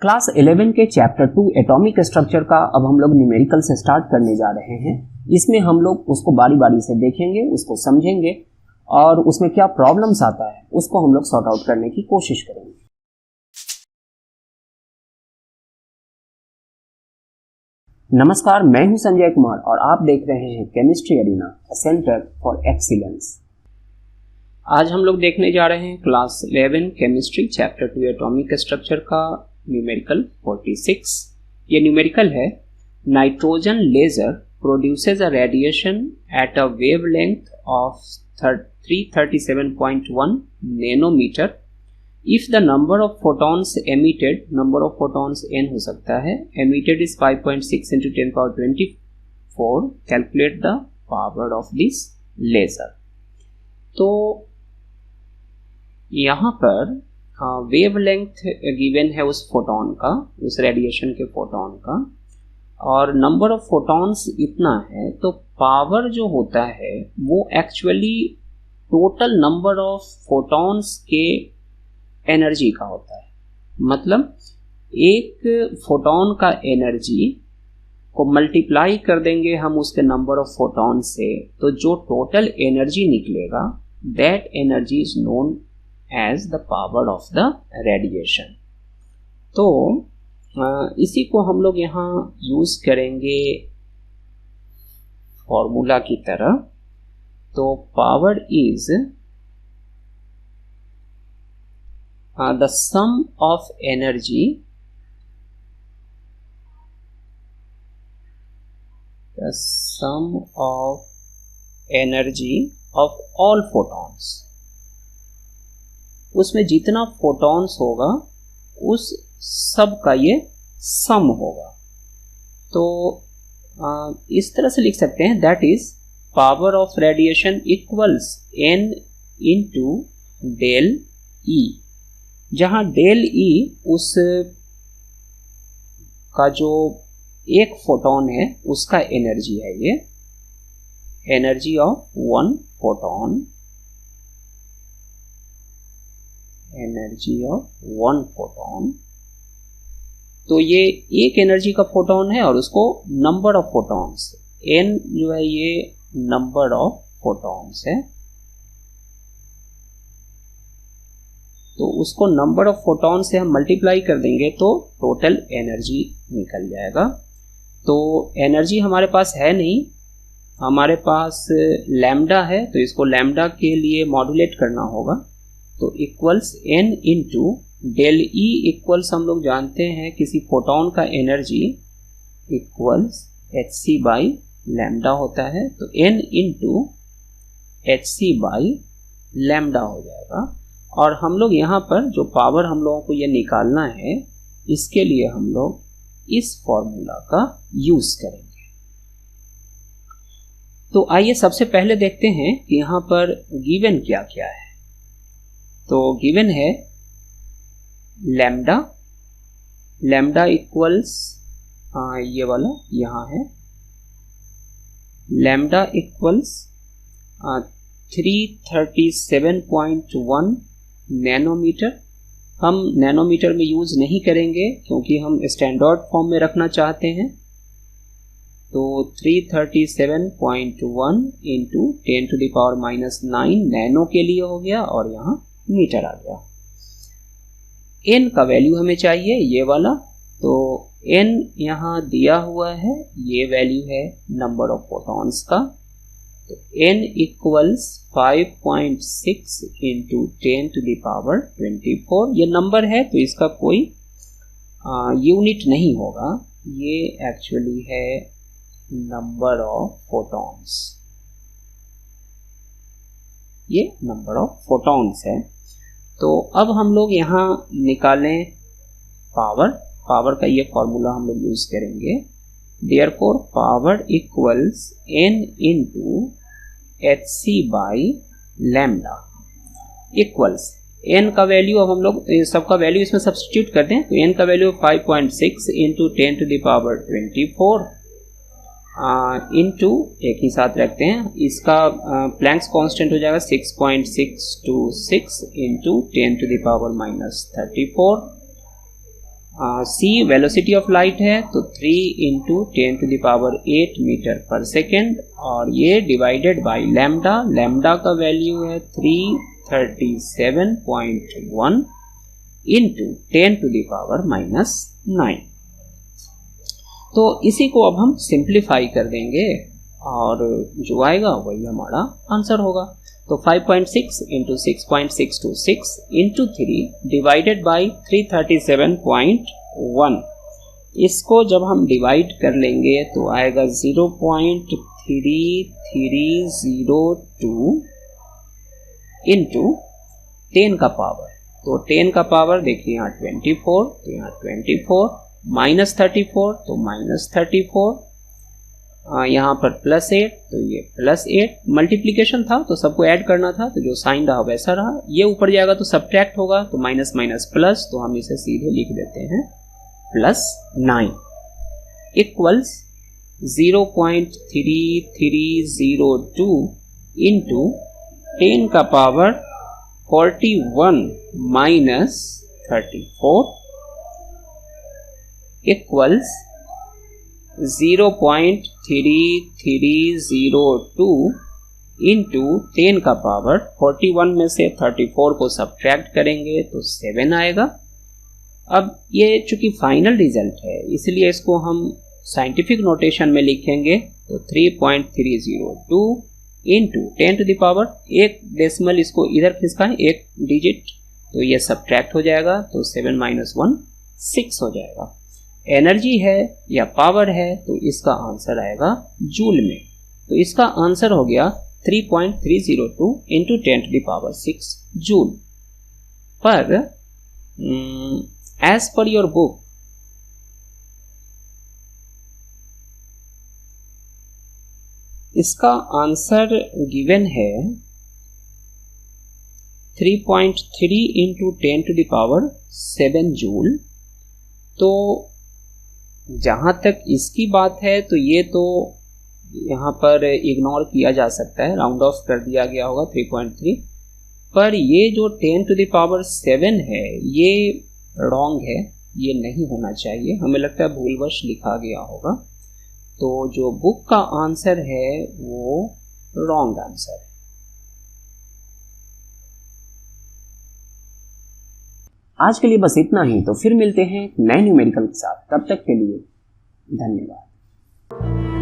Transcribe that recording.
Class 11 के chapter 2 atomic structure का अब हम लोग न्यूमेरिकल से स्टार्ट करने जा रहे हैं। इसमें हम लोग उसको बारी बारी से देखेंगे, उसको समझेंगे और उसमें क्या प्रॉब्लम्स आता है उसको हम लोग सॉर्ट आउट करने की कोशिश करेंगे। नमस्कार, मैं हूं संजय कुमार और आप देख रहे हैं chemistry arena, centre for excellence. आज हम लोग देखने जा रहे हैं class 11 chemistry chapter 2 atomic structure का न्यूमेरिकल 46। ये न्यूमेरिकल है, nitrogen laser produces a radiation at a wavelength of 337.1 nanometre if the number of photons emitted, number of photons n हो सकता है, emitted is 5.6 into 10 power 24, calculate the power of this laser। तो यहाँ पर wavelength given है उस photon का, उस रेडिएशन के फोटोन का, और नंबर ऑफ फोटॉन्स इतना है, तो पावर जो होता है वो actually total number of photons के एनर्जी का होता है। मतलब एक फोटोन का एनर्जी को मल्टीप्लाई कर देंगे हम उसके नंबर ऑफ फोटॉन से, तो जो टोटल एनर्जी निकलेगा that energy is known as the power of the radiation. तो इसी को हम लोग यहाँ यूज करेंगे फॉर्मूला की तरह। तो power is the sum of energy, the sum of energy of all photons। उसमें जितना फोटॉन्स होगा उस सब का ये सम होगा। तो इस तरह से लिख सकते हैं, that is power of radiation equals n into del E, जहां डेल ई उस का जो एक फोटोन है उसका एनर्जी है, ये energy of one photon, energy of one photon. तो ये एक एनर्जी का फोटोन है और उसको नंबर ऑफ फोटॉन्स, n जो है ये नंबर ऑफ फोटॉन्स है, तो उसको नंबर ऑफ फोटॉन से हम मल्टीप्लाई कर देंगे तो टोटल एनर्जी निकल जाएगा। तो एनर्जी हमारे पास है नहीं, हमारे पास लैम्डा है, तो इसको लैम्डा के लिए मॉड्यूलेट करना होगा। तो equals n into del E equals, हम लोग जानते हैं किसी फोटॉन का energy equals H C by lambda होता है, तो n into H C by lambda हो जाएगा। और हम लोग यहाँ पर जो पावर हम लोगों को ये निकालना है, इसके लिए हम लोग इस फॉर्मूला का यूज करेंगे। तो आइए सबसे पहले देखते हैं कि यहाँ पर गिवन क्या क्या है। तो गिवन है लैम्डा, लैम्डा इक्वल्स ये वाला यहाँ है, लैम्डा इक्वल्स 337.1 नैनोमीटर। हम नैनोमीटर में यूज नहीं करेंगे क्योंकि हम स्टैंडर्ड फॉर्म में रखना चाहते हैं। तो 337.1 into 10 to the power -9 nano के लिए हो गया और यहाँ मीटर आ गया। n का वैल्यू हमें चाहिए ये वाला, तो n यहाँ दिया हुआ है, ये वैल्यू है नंबर ऑफ फोटॉन्स का। तो n equals 5.6 into 10 to the power 24। ये नंबर है तो इसका कोई यूनिट नहीं होगा, ये एक्चुअली है नंबर ऑफ फोटॉन्स, ये नंबर ऑफ फोटॉन्स है। तो अब हम लोग यहाँ निकालें पावर, पावर का ये फॉर्मूला हम लोग यूज करेंगे। Therefore power equals n into H C by lambda equals n का वैल्यू, अब हम लोग सबका वैल्यू इसमें सब्स्टिट्यूट करते हैं। तो n का value 5.6 into 10 to the power 24 into एक ही साथ रखते हैं, इसका प्लैंक्स कांस्टेंट हो जाएगा 6.626 into 10 to the power -34 c velocity of light है, तो 3 इंटू 10⁸ मीटर पर सेकेंड, और ये डिवाइडेड बाई लैम्डा, लैम्डा का वैल्यू है 337.1 इंटू 10⁻⁹ तो इसी को अब हम सिंप्लीफाई कर देंगे और जो आएगा वही हमारा आंसर होगा। तो 5.6 इंटू 6.626 इंटू 3 डिवाइडेड बाई 337.1, इसको जब हम डिवाइड कर लेंगे तो आएगा 0.3302 इंटू 10 का पावर। तो 10 का पावर देखिए यहाँ 24, तो यहाँ 24 माइनस 34, तो माइनस 34, यहाँ पर +8, तो ये +8, मल्टीप्लिकेशन था तो सबको ऐड करना था, तो जो साइन रहा वैसा रहा, ये ऊपर जाएगा तो सब्ट्रैक्ट होगा, तो माइनस माइनस प्लस, तो हम इसे सीधे लिख देते हैं +9 इक्वल्स 0.3302 इंटू 10 का पावर 41 माइनस 34 इक्वल्स 0.3302 इंटू 10 का पावर 41 में से 34 को सब्ट्रैक्ट करेंगे तो 7 आएगा। अब ये चूंकि फाइनल रिजल्ट है इसलिए इसको हम साइंटिफिक नोटेशन में लिखेंगे, तो 3.302 इंटू 10⁻, एक डेसिमल इसको इधर खिसकाएं, एक डिजिट, तो ये सब्ट्रैक्ट हो जाएगा, तो 7 - 1 6 हो जाएगा। एनर्जी है या पावर है तो इसका आंसर आएगा जूल में, तो इसका आंसर हो गया 3.302 इंटू 10⁶ जूल। पर एज पर योर बुक इसका आंसर गिवन है 3.3 इंटू 10⁷ जूल। तो जहाँ तक इसकी बात है तो ये तो यहाँ पर इग्नोर किया जा सकता है, राउंड ऑफ कर दिया गया होगा 3.3, पर ये जो 10⁷ है ये रॉन्ग है, ये नहीं होना चाहिए, हमें लगता है भूलवश लिखा गया होगा, तो जो बुक का आंसर है वो रॉन्ग आंसर है। आज के लिए बस इतना ही, तो फिर मिलते हैं नए न्यूमेरिकल के साथ, तब तक के लिए धन्यवाद।